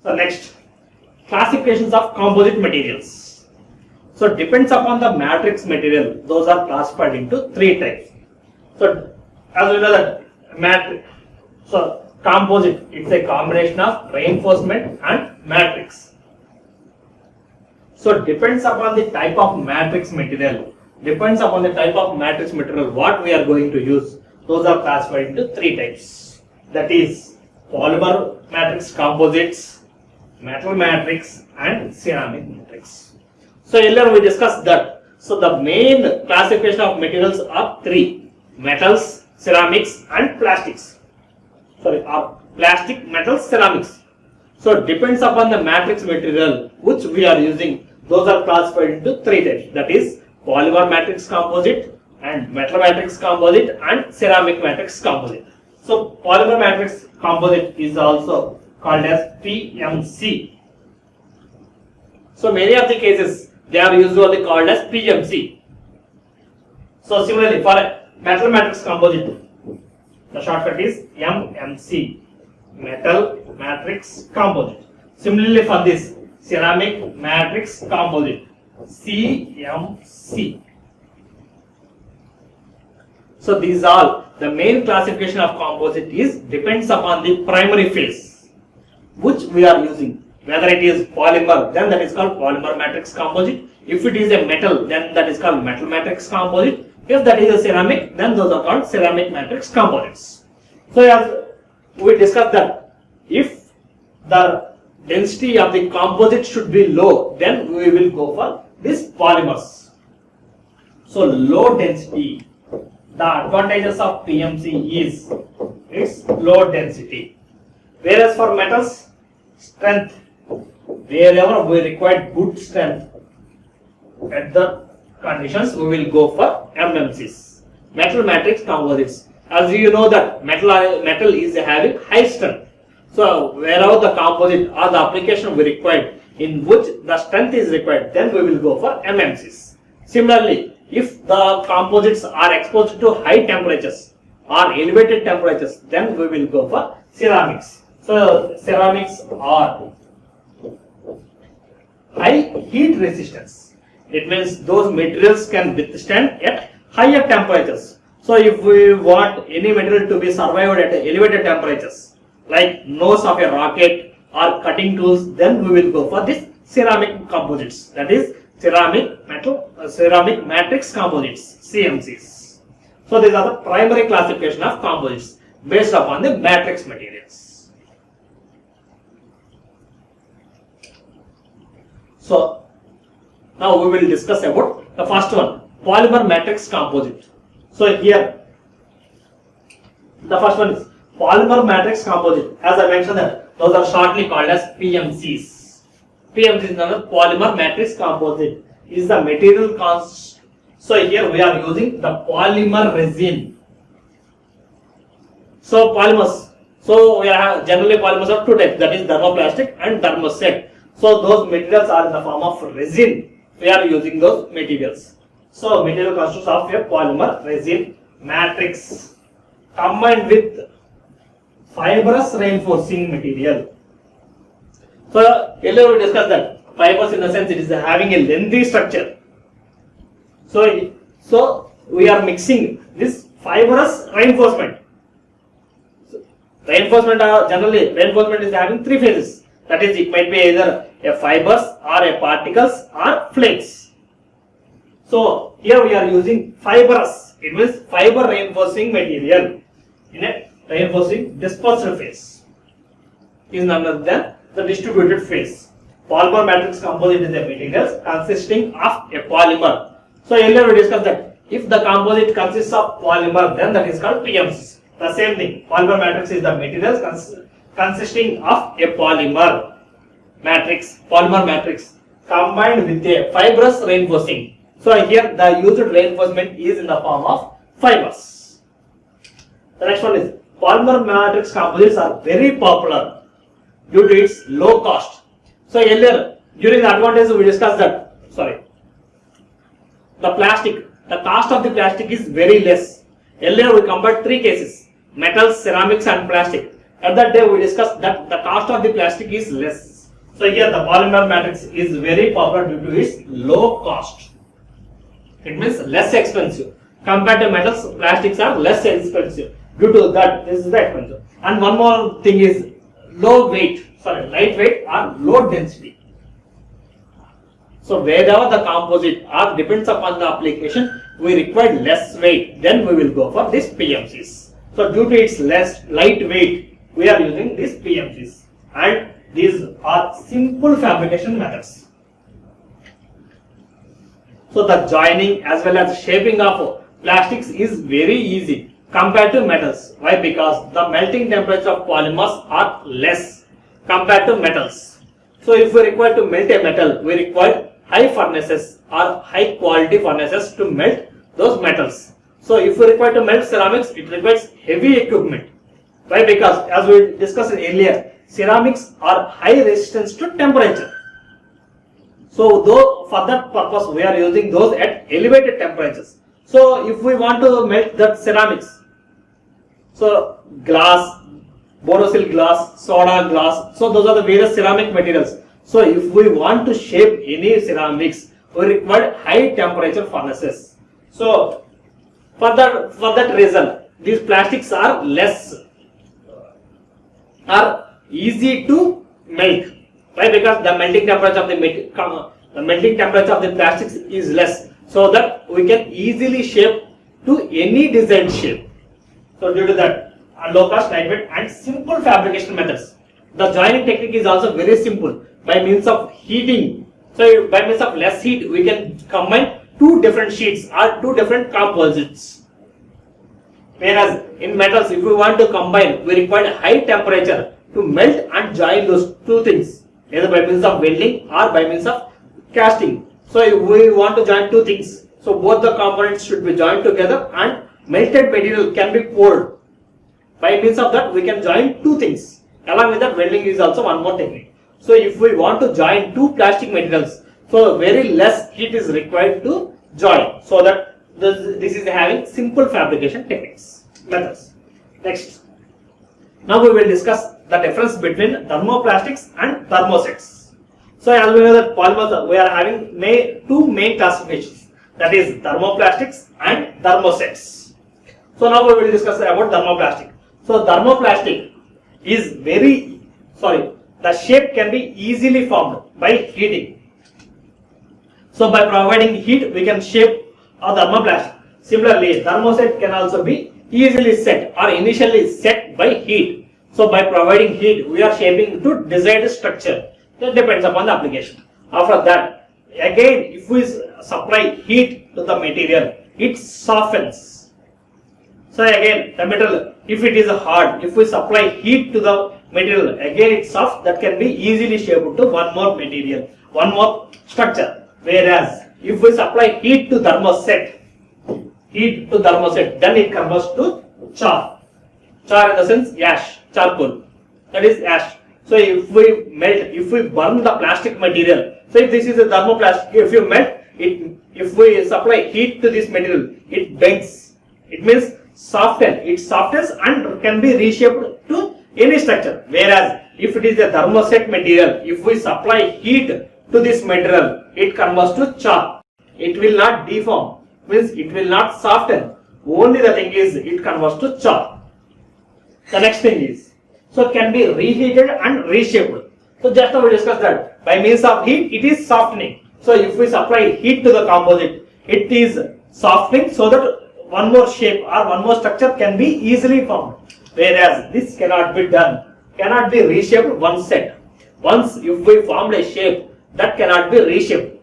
So next, classifications of composite materials. So depends upon the matrix material, those are classified into three types. So as we know that matrix, so composite, it's a combination of reinforcement and matrix. So depends upon the type of matrix material, what we are going to use, those are classified into three types. That is polymer matrix composites, metal matrix and ceramic matrix. So earlier we discussed that. So the main classification of materials are three: metals, ceramics and plastics. Plastic, metals, ceramics. So depends upon the matrix material which we are using, those are classified into three types. That is polymer matrix composite and metal matrix composite and ceramic matrix composite. So polymer matrix composite is also called as PMC. So many of the cases they are usually called as PMC. So similarly for a metal matrix composite, the shortcut is MMC, metal matrix composite. Similarly for this ceramic matrix composite, CMC. So these all, the main classification of composite is depends upon the primary phase which we are using. Whether it is polymer, then that is called polymer matrix composite. If it is a metal, then that is called metal matrix composite. If that is a ceramic, then those are called ceramic matrix composites. So as we discussed that if the density of the composite should be low, then we will go for this polymers. So low density, the advantages of PMC is its low density. Whereas for metals, strength, wherever we require good strength at the conditions, we will go for MMCs, metal matrix composites. As you know that metal is having high strength. So wherever the composite or the application we required in which the strength is required, then we will go for MMCs. Similarly, if the composites are exposed to high temperatures or elevated temperatures, then we will go for ceramics. So ceramics are high heat resistance. It means those materials can withstand at higher temperatures. So if we want any material to be survived at elevated temperatures, like nose of a rocket or cutting tools, then we will go for this ceramic composites. That is ceramic matrix composites, CMCs. So these are the primary classification of composites based upon the matrix materials. So now we will discuss about the first one, polymer matrix composite. So here the first one is polymer matrix composite. As I mentioned that those are shortly called as PMCs. PMC is another polymer matrix composite. Is the material const. So here we are using the polymer resin. So polymers. So we have generally polymers of two types, that is thermoplastic and thermoset. So those materials are in the form of resin. We are using those materials. So material consists of a polymer resin matrix combined with fibrous reinforcing material. So earlier we discussed that fibers, in the sense it is having a lengthy structure. So we are mixing this fibrous reinforcement. Generally reinforcement is having three phases. That is, it might be either a fibers or a particles or flakes. So here we are using fibrous. It means fiber reinforcing material in a reinforcing dispersed phase. Is none other than the distributed phase. Polymer matrix composite is a material consisting of a polymer. So earlier we discussed that if the composite consists of polymer, then that is called PMC. The same thing. Polymer matrix is the material consisting of a polymer matrix combined with a fibrous reinforcing. So here the used reinforcement is in the form of fibers. The next one is polymer matrix composites are very popular due to its low cost. So earlier during the advantage we discussed that the cost of the plastic is very less. Earlier we compared three cases: metals, ceramics and plastic. At that day we discussed that the cost of the plastic is less. So here the polymer matrix is very popular due to its low cost. It means less expensive. Compared to metals, plastics are less expensive. Due to that, this is the expensive. And one more thing is lightweight or low density. So wherever the composite or depends upon the application, we require less weight, then we will go for this PMCs. So due to its less lightweight, we are using these PMCs, and these are simple fabrication methods. So the joining as well as shaping of plastics is very easy compared to metals. Why? Because the melting temperature of polymers are less compared to metals. So if we require to melt a metal, we require high furnaces or high quality furnaces to melt those metals. So if we require to melt ceramics, it requires heavy equipment. Why? Because as we discussed earlier, ceramics are high resistance to temperature. So though for that purpose we are using those at elevated temperatures. So if we want to melt that ceramics, so glass, borosilicate glass, soda glass, so those are the various ceramic materials. So if we want to shape any ceramics, we require high temperature furnaces. So for that reason, these plastics are easy to melt. Why? Because the melting temperature of the plastics is less, so that we can easily shape to any desired shape. So due to that, low cost, lightweight and simple fabrication methods. The joining technique is also very simple by means of heating. So by means of less heat, we can combine two different sheets or two different composites. Whereas in metals, if we want to combine, we require high temperature to melt and join those two things, either by means of welding or by means of casting. So if we want to join two things, so both the components should be joined together and melted material can be poured. By means of that, we can join two things. Along with that, welding is also one more technique. So if we want to join two plastic materials, so very less heat is required to join, so that this is having simple fabrication techniques, methods. Next, now we will discuss the difference between thermoplastics and thermosets. So as we know that polymers, we are having two main classifications, that is thermoplastics and thermosets. So now we will discuss about thermoplastic. So thermoplastic is the shape can be easily formed by heating. So by providing heat, we can shape a thermoplastic. Similarly, thermoset can also be easily set or initially set by heat. So by providing heat, we are shaping to desired structure. That depends upon the application. After that, again, if we supply heat to the material, it softens. So again, the metal, if it is hard, if we supply heat to the material, again it's soft, that can be easily shaped to one more material, one more structure. Whereas if we supply heat to thermoset, then it converts to char. Char in the sense ash, charcoal. That is ash. So if we burn the plastic material, so if this is a thermoplastic, if you melt it, if we supply heat to this material, it bends. It means soften. It softens and can be reshaped to any structure. Whereas if it is a thermoset material, if we supply heat to this material, it converts to char. It will not deform, means it will not soften. Only the thing is it converts to char. The next thing is, so it can be reheated and reshaped. So just now we discussed that by means of heat it is softening. So if we supply heat to the composite, it is softening so that one more shape or one more structure can be easily formed. Whereas this cannot be done, cannot be reshaped one set. Once if we formed a shape, that cannot be reshaped.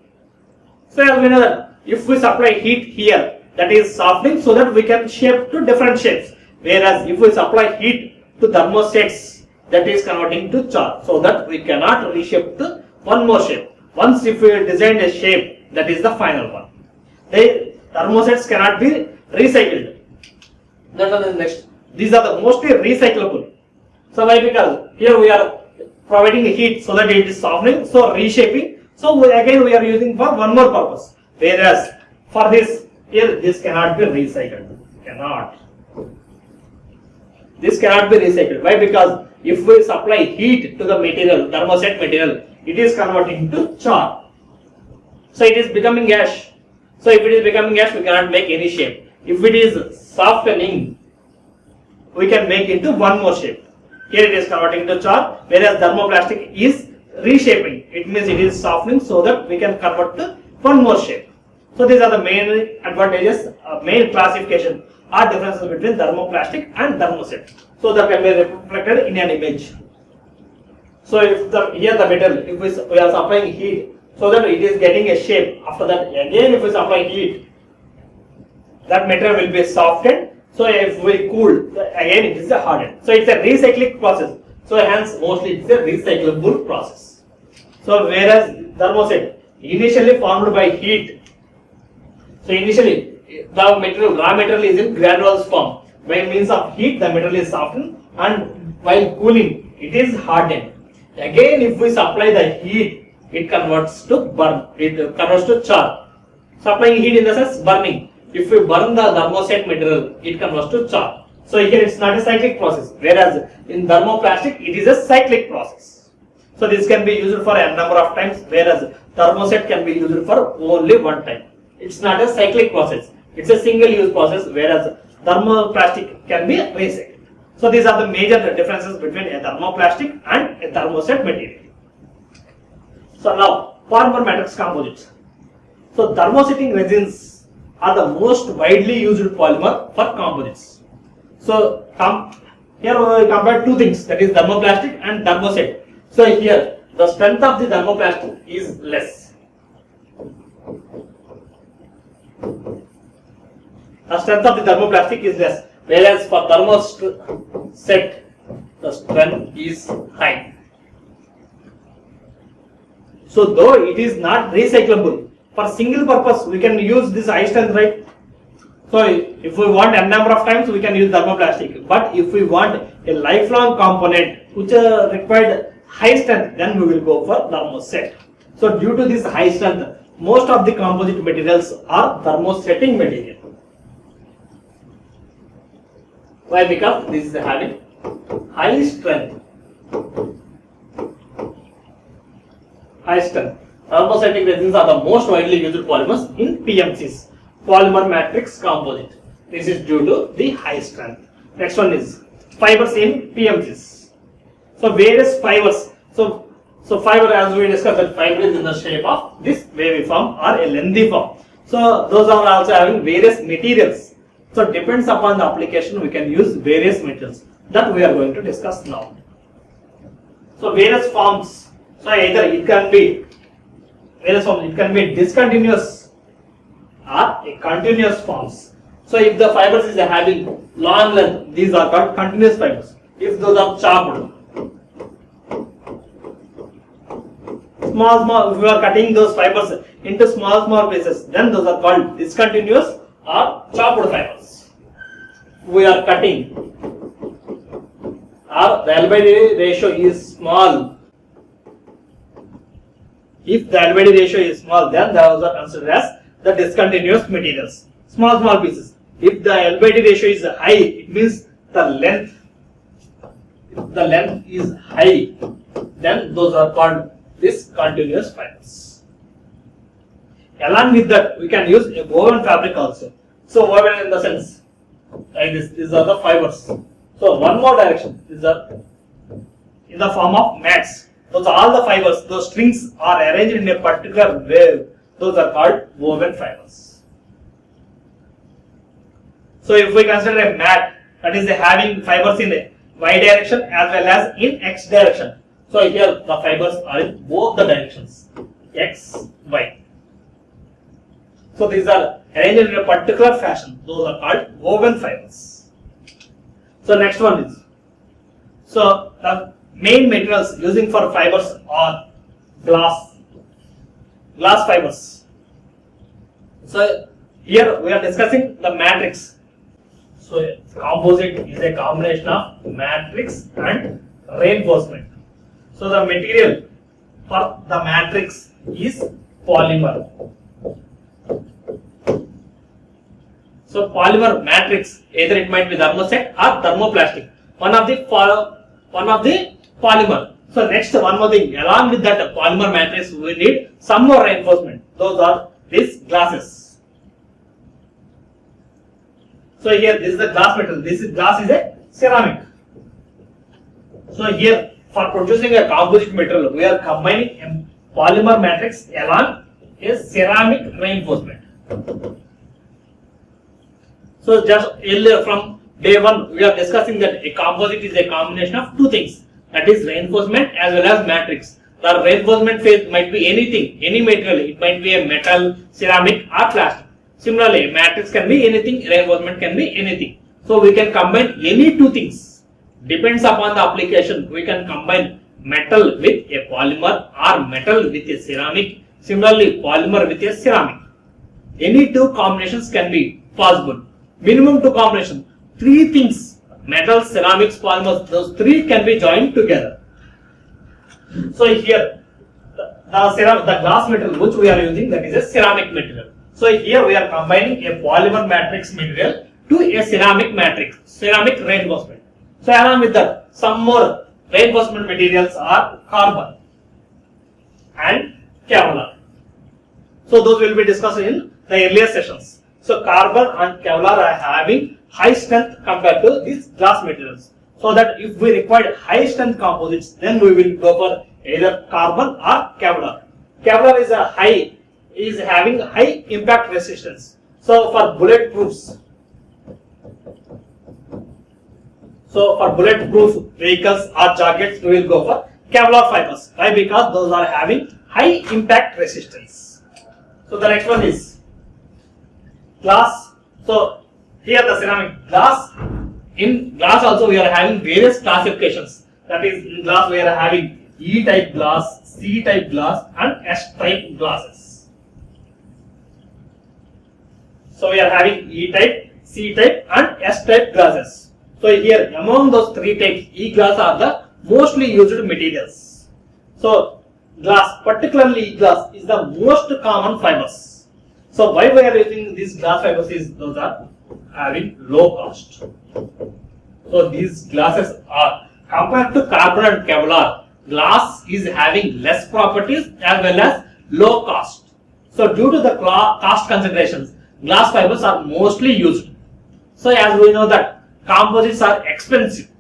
So as we know that if we supply heat here, that is softening so that we can shape to different shapes. Whereas if we supply heat to thermosets, that is converting to char, so that we cannot reshape to one more shape. Once if we design a shape, that is the final one. The thermosets cannot be recycled. Then the next, these are the mostly recyclable. So why? Because here we are providing heat so that it is softening, so reshaping. So again we are using for one more purpose. Whereas for this, here this cannot be recycled. This cannot be recycled. Why? Because if we supply heat to the material, thermoset material, it is converting to char. So it is becoming ash. So if it is becoming ash, we cannot make any shape. If it is softening, we can make into one more shape. Here it is converting to char, whereas thermoplastic is reshaping. It means it is softening so that we can convert to one more shape. So these are the main advantages, main classification or differences between thermoplastic and thermoset. So that can be reflected in an image. So if here the metal, if we are supplying heat, so that it is getting a shape. After that, again if we supply heat, that material will be softened. So if we cool, again it is a hardened. So it's a recycling process. So hence mostly it's a recyclable process. So whereas thermoset initially formed by heat. So initially the material, raw material is in granules form. By means of heat, the material is softened, and while cooling, it is hardened. Again, if we supply the heat, it converts to burn. It converts to char. Supplying heat in the sense burning. If we burn the thermoset material, it converts to char. So here it's not a cyclic process. Whereas in thermoplastic, it is a cyclic process. So this can be used for a number of times, whereas thermoset can be used for only one time. It's not a cyclic process. It's a single use process, whereas thermoplastic can be recycled. So these are the major differences between a thermoplastic and a thermoset material. So now, polymer matrix composites. So thermosetting resins are the most widely used polymer for composites. So here we compare two things, that is thermoplastic and thermoset. So here the strength of the thermoplastic is less. The strength of the thermoplastic is less, whereas for thermoset the strength is high. So though it is not recyclable, for single purpose we can use this high strength, right? So if we want a number of times we can use thermoplastic, but if we want a lifelong component which required high strength, then we will go for thermoset. So due to this high strength, most of the composite materials are thermosetting material. Why? Because this is having high strength. High strength. Thermosetting resins are the most widely used polymers in PMCs, polymer matrix composite. This is due to the high strength. Next one is fibers in PMCs. So various fibers. So fiber, as we discussed, that fiber is in the shape of this wavy form or a lengthy form. So those are also having various materials. So depends upon the application, we can use various materials that we are going to discuss now. So various forms. So either it can be various forms, it can be discontinuous or a continuous forms. So if the fibers is having long length, these are called continuous fibers. If those are chopped, small, if we are cutting those fibers into small pieces, then those are called discontinuous or chopped fibers. We are cutting, or the L/D ratio is small. If the L/D ratio is small, then those are considered as the discontinuous materials. Small pieces. If the L/D ratio is high, it means the length. If the length is high, then those are called discontinuous fibers. Along with that, we can use a woven fabric also. So woven in the sense like this. These are the fibers. So one more direction. These are in the form of mats. Those are all the fibers. Those strings are arranged in a particular way. Those are called woven fibers. So if we consider a mat, that is having fibers in a y direction as well as in x direction. So here the fibers are in both the directions, x, y. So these are arranged in a particular fashion. Those are called woven fibers. So next one is, so the main materials using for fibers are glass fibers. So here we are discussing the matrix. So composite is a combination of matrix and reinforcement. So the material for the matrix is polymer. So polymer matrix, either it might be thermoset or thermoplastic. One of the polymer. So next, one more thing, along with that polymer matrix, we need some more reinforcement. Those are these glasses. So here, this is the glass material. This is glass is a ceramic. So here, for producing a composite material, we are combining a polymer matrix along a ceramic reinforcement. So just earlier from day one, we are discussing that a composite is a combination of two things, that is reinforcement as well as matrix. The reinforcement phase might be anything, any material. It might be a metal, ceramic or plastic. Similarly, matrix can be anything, reinforcement can be anything. So we can combine any two things. Depends upon the application. We can combine metal with a polymer or metal with a ceramic. Similarly, polymer with a ceramic. Any two combinations can be possible. Minimum two combinations. Three things, metal, ceramics, polymers, those three can be joined together. So here, the glass material which we are using, that is a ceramic material. So here we are combining a polymer matrix material to a ceramic matrix, ceramic reinforcement. So along with that, some more reinforcement materials are carbon and Kevlar. So those will be discussed in the earlier sessions. So carbon and Kevlar are having high strength compared to these glass materials. So that if we require high strength composites, then we will go for either carbon or Kevlar. Kevlar is having high impact resistance. So for bulletproofs, vehicles or jackets, we will go for Kevlar fibers. Why? Because those are having high impact resistance. So the next one is glass. So here the ceramic glass. In glass also we are having various classifications. That is, in glass we are having E-type glass, C-type glass and S-type glasses. So we are having E-type, C-type and S-type glasses. So here among those three types, E-glass are the mostly used materials. So glass, particularly E-glass, is the most common fibers. So why we are using these glass fibers is those are having low cost. So these glasses are, compared to carbon and Kevlar, glass is having less properties as well as low cost. So due to the cost considerations, glass fibers are mostly used. So as we know that composites are expensive.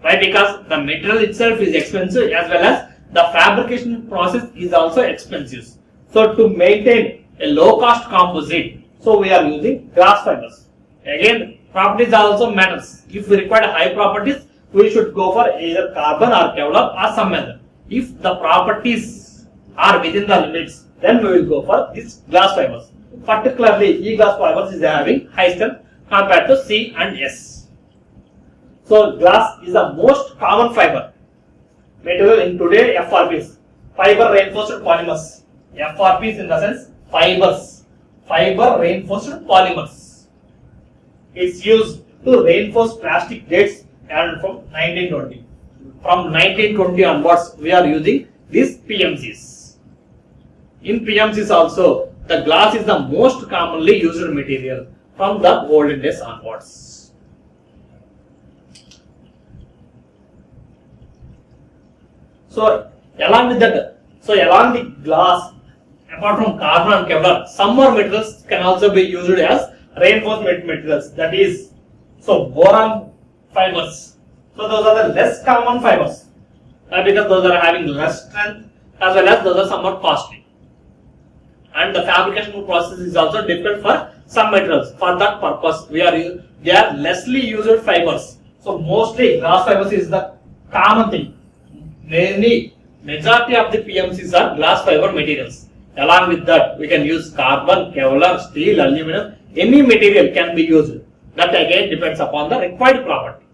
Why? Because the material itself is expensive as well as the fabrication process is also expensive. So to maintain a low cost composite, so we are using glass fibers. Again, properties also matters. If we require high properties, we should go for either carbon or Kevlar or some other. If the properties are within the limits, then we will go for these glass fibers. Particularly E-glass fibers is having high strength compared to C and S. So glass is the most common fiber material in today FRPs, fiber reinforced polymers. FRPs in the sense fibers, fiber reinforced polymers. It's used to reinforce plastic gates and from 1920. From 1920 onwards, we are using these PMCs. In PMCs also, the glass is the most commonly used material from the olden days onwards. So along with that, along the glass, apart from carbon and Kevlar, some more materials can also be used as reinforcement materials. That is, boron fibers. So those are the less common fibers because those are having less strength as well as those are somewhat costly. And the fabrication process is also different for some materials. For that purpose, they are lessly used fibers. So mostly glass fibers is the common thing. Majority of the PMCs are glass fiber materials. Along with that, we can use carbon, Kevlar, steel, aluminum. Any material can be used. That again depends upon the required property.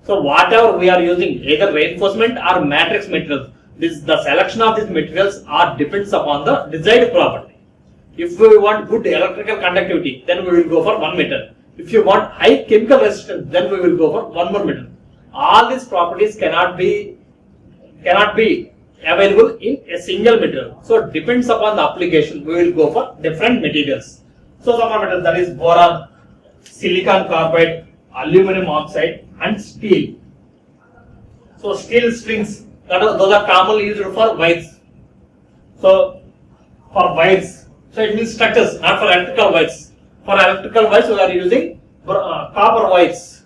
So whatever we are using, either reinforcement or matrix materials, the selection of these materials depends upon the desired property. If we want good electrical conductivity, then we will go for one metal. If you want high chemical resistance, then we will go for one more metal. All these properties cannot be available in a single material. So it depends upon the application. We will go for different materials. So some materials, that is boron, silicon carbide, aluminum oxide and steel. So steel strings Those are commonly used for wires. So for wires, so it means structures, not for electrical wires. For electrical wires, we are using copper wires.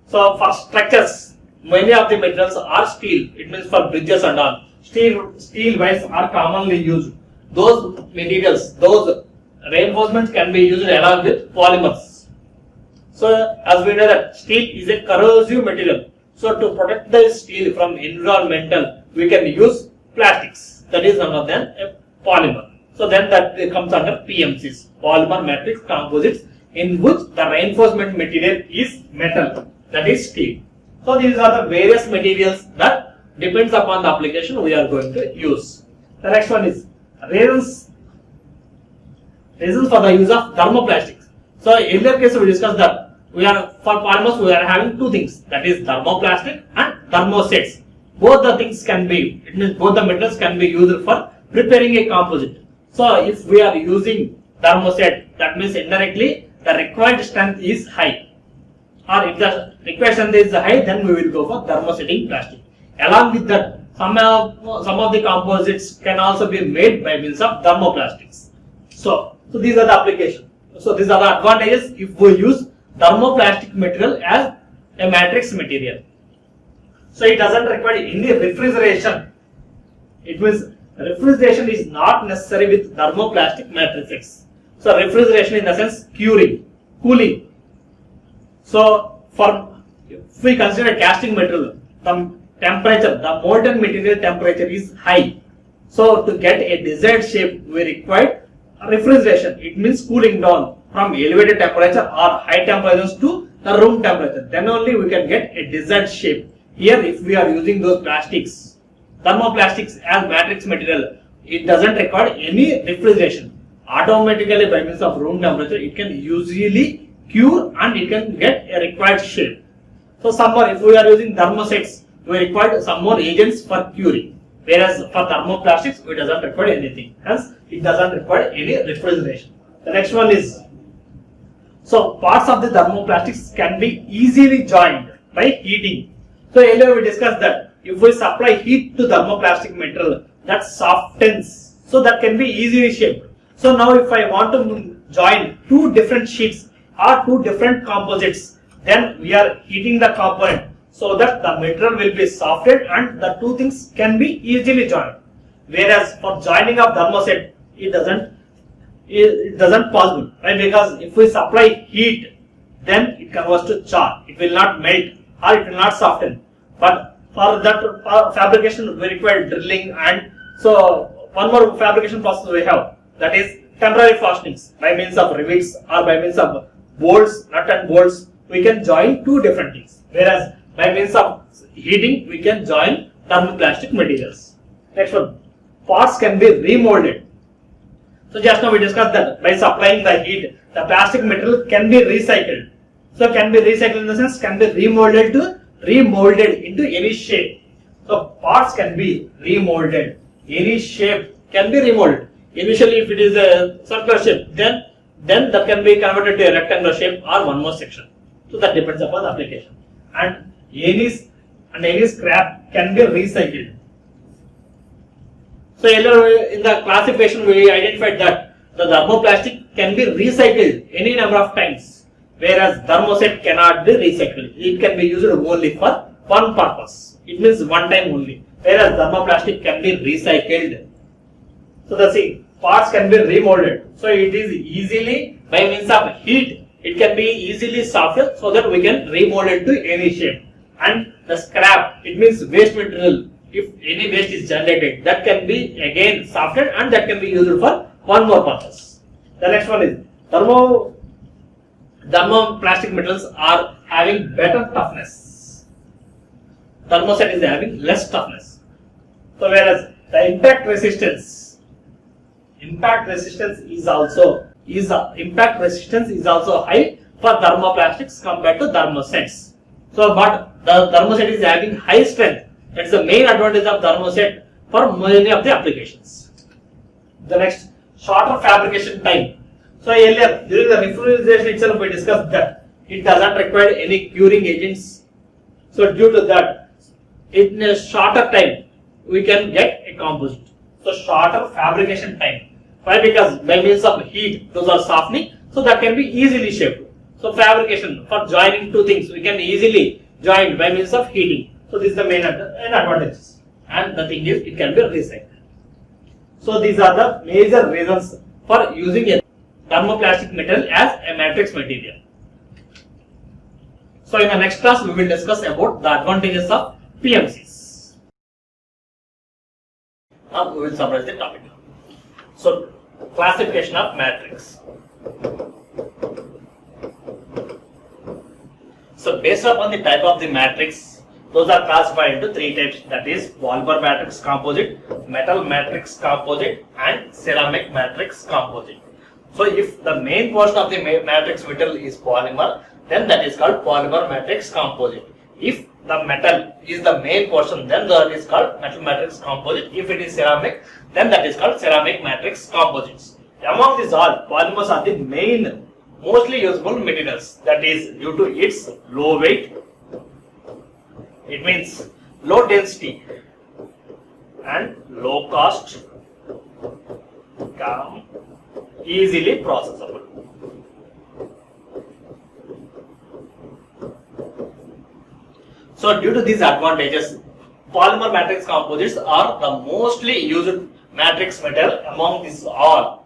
So for structures, many of the materials are steel. It means for bridges and all. Steel wires are commonly used. Those materials, those reinforcements can be used along with polymers. So as we know that steel is a corrosive material. So to protect the steel from environmental, we can use plastics. That is none other than a polymer. So then that comes under PMCs, polymer matrix composites, in which the reinforcement material is metal, that is steel. So these are the various materials that depends upon the application we are going to use. The next one is reasons for the use of thermoplastics. So earlier case we discussed that for polymers we are having two things, that is thermoplastic and thermosets. Both the things can be, it means both the metals can be used for preparing a composite. So if we are using thermoset, that means indirectly the required strength is high. Or if the required strength is high, then we will go for thermosetting plastic. Along with that, some of the composites can also be made by means of thermoplastics. So these are the applications. So these are the advantages if we use thermoplastic material as a matrix material. So it doesn't require any refrigeration. It means refrigeration is not necessary with thermoplastic matrices. So refrigeration in the sense cooling. So if we consider casting material, the temperature, the molten material temperature is high. So to get a desired shape, we require refrigeration. It means cooling down from elevated temperature or high temperatures to the room temperature. Then only we can get a desired shape. Here, if we are using those plastics, thermoplastics as matrix material, it doesn't require any refrigeration. Automatically by means of room temperature, it can usually cure and it can get a required shape. So if we are using thermosets, we require some more agents for curing. Whereas for thermoplastics, it doesn't require anything. Hence, it doesn't require any refrigeration. The next one is, so parts of the thermoplastics can be easily joined by heating. So earlier we discussed that if we supply heat to thermoplastic material, that softens. So that can be easily shaped. So now if I want to join two different sheets or two different composites, then we are heating the component so that the material will be softened and the two things can be easily joined. Whereas for joining of thermoset, it doesn't possible, right? Because if we supply heat, then it converts to char. It will not melt or it will not soften. But for that fabrication, we require drilling, and so one more fabrication process we have, that is temporary fastenings by means of rivets or by means of bolts, nut and bolts. We can join two different things. Whereas by means of heating, we can join thermoplastic materials. Next one, parts can be remolded. So just now we discussed that by supplying the heat, the plastic material can be recycled. So can be recycled in the sense can be remolded into any shape. So parts can be remolded. Any shape can be remolded. Initially, if it is a circular shape, then that can be converted to a rectangular shape or one more section. So that depends upon the application. And any scrap can be recycled. So earlier in the classification we identified that the thermoplastic can be recycled any number of times, whereas thermoset cannot be recycled. It can be used only for one purpose. It means one time only. Whereas thermoplastic can be recycled. So the parts can be remolded. So it is easily by means of heat. It can be easily softened so that we can remold it to any shape. And the scrap, it means waste material. If any waste is generated, that can be again softened and that can be used for one more purpose. The next one is thermoplastic materials are having better toughness. Thermoset is having less toughness. So whereas the impact resistance is also high for thermoplastics compared to thermosets. So but the thermoset is having high strength. That's the main advantage of thermoset for many of the applications. The next, shorter fabrication time. So earlier during the refrigeration itself we discussed that it doesn't require any curing agents. So due to that, in a shorter time we can get a composite. So shorter fabrication time. Why? Because by means of heat those are softening, so that can be easily shaped. So fabrication for joining two things we can easily join by means of heating. So this is the main advantages, and the thing is it can be recycled. So these are the major reasons for using a thermoplastic material as a matrix material. So in the next class we will discuss about the advantages of PMCs. Now we will summarize the topic. So classification of matrix. So based upon the type of the matrix, those are classified into three types, that is polymer matrix composite, metal matrix composite and ceramic matrix composite. So if the main portion of the matrix material is polymer, then that is called polymer matrix composite. If the metal is the main portion, then that is called metal matrix composite. If it is ceramic, then that is called ceramic matrix composites. Among these all, polymers are the main mostly usable materials, that is due to its low weight, it means low density and low cost, easily processable. So due to these advantages, polymer matrix composites are the mostly used matrix material among these all.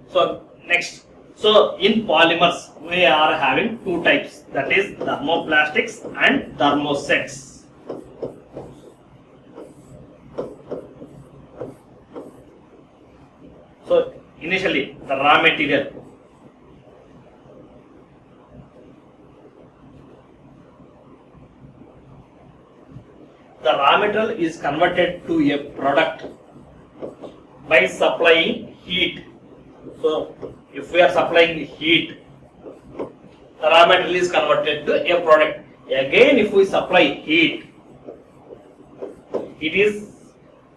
So next, so in polymers we are having two types, that is thermoplastics and thermosets. So initially the raw material, is converted to a product by supplying heat. So if we are supplying heat, the raw material is converted to a product. Again, if we supply heat,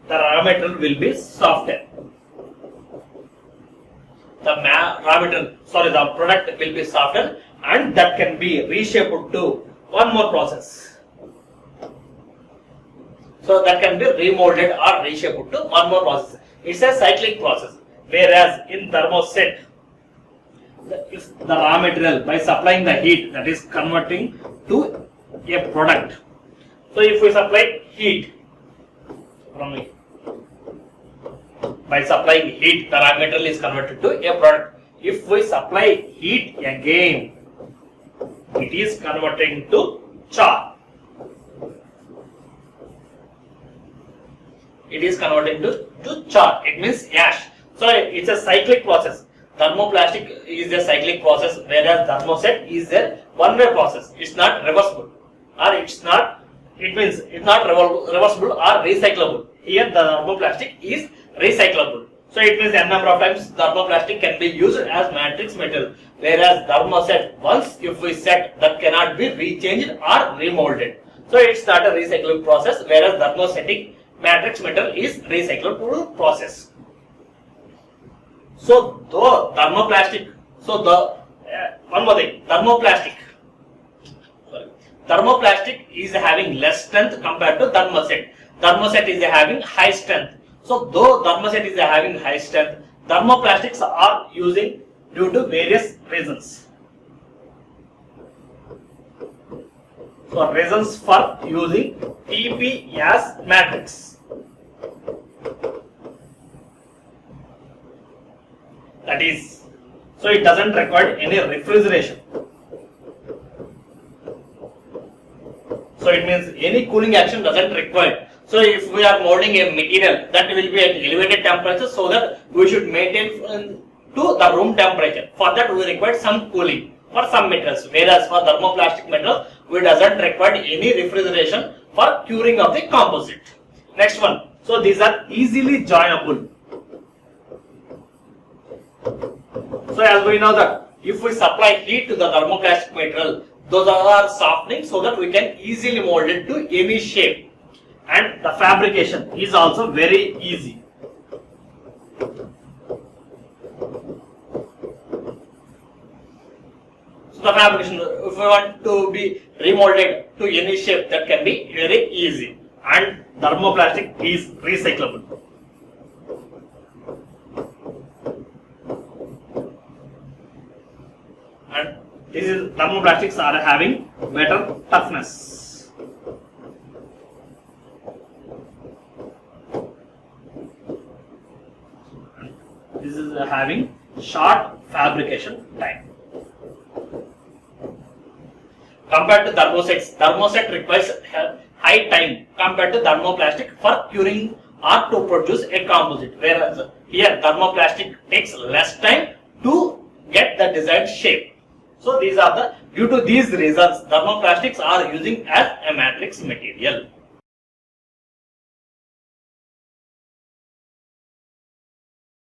the raw material will be softer. The product will be softer, and that can be reshaped to one more process. So that can be remolded or reshaped to one more process. It's a cyclic process. Whereas in thermoset, if the raw material by supplying the heat, that is converting to a product. So if we supply heat by supplying heat, the raw material is converted to a product. If we supply heat again, it is converting to char. It is converting to char. It means ash. So it's a cyclic process. Thermoplastic is a cyclic process, whereas thermoset is a one-way process. It's not reversible, or it means it's not reversible or recyclable. Here the thermoplastic is recyclable. So it means n number of times thermoplastic can be used as matrix material, whereas thermoset, once if we set, that cannot be rechanged or remolded. So it's not a recyclable process, whereas thermosetic matrix material is recyclable process. So though thermoplastic, one more thing, thermoplastic is having less strength compared to thermoset. Thermoset is having high strength. So though thermoset is having high strength, thermoplastics are using due to various reasons. So reasons for using TP as matrix. That is, so it doesn't require any refrigeration. So it means any cooling action doesn't require. So if we are molding a material, that will be at elevated temperature, so that we should maintain to the room temperature. For that we require some cooling for some materials, whereas for thermoplastic materials we doesn't require any refrigeration for curing of the composite. Next one, so these are easily joinable. So as we know that if we supply heat to the thermoplastic material, those are softening, so that we can easily mold it to any shape, and the fabrication is also very easy. So the fabrication if we want to be remolded to any shape, that can be very easy. And thermoplastic is recyclable. And these thermoplastics are having better toughness. This is having short fabrication time. Compared to thermoset requires high time compared to thermoplastic for curing or to produce a composite. Whereas here thermoplastic takes less time to get the desired shape. So due to these reasons, thermoplastics are using as a matrix material.